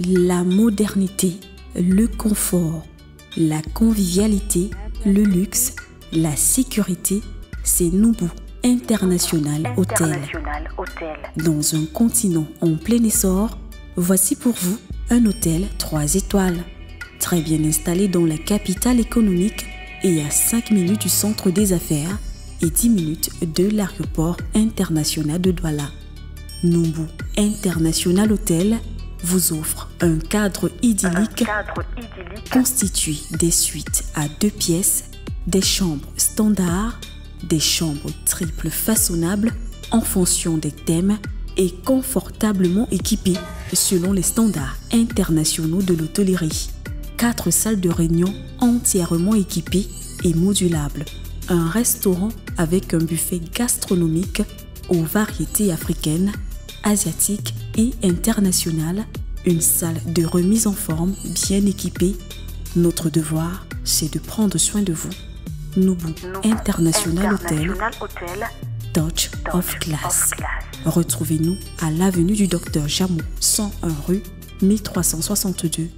la modernité, le confort, la convivialité, le luxe, la sécurité, c'est Noubou International Hotel. Dans un continent en plein essor, voici pour vous un hôtel 3 étoiles, très bien installé dans la capitale économique et à 5 minutes du centre des affaires et 10 minutes de l'aéroport international de Douala. Noubou International Hotel vous offre un cadre idyllique constitué des suites à 2 pièces, des chambres standards, des chambres triples façonnables en fonction des thèmes et confortablement équipées selon les standards internationaux de l'hôtellerie. 4 salles de réunion entièrement équipées et modulables. Un restaurant avec un buffet gastronomique aux variétés africaines, asiatiques et internationales. Une salle de remise en forme bien équipée. Notre devoir, c'est de prendre soin de vous. Noubou International Hotel, Touch of Class. Retrouvez-nous à l'avenue du Docteur Jamou, 101 rue 1362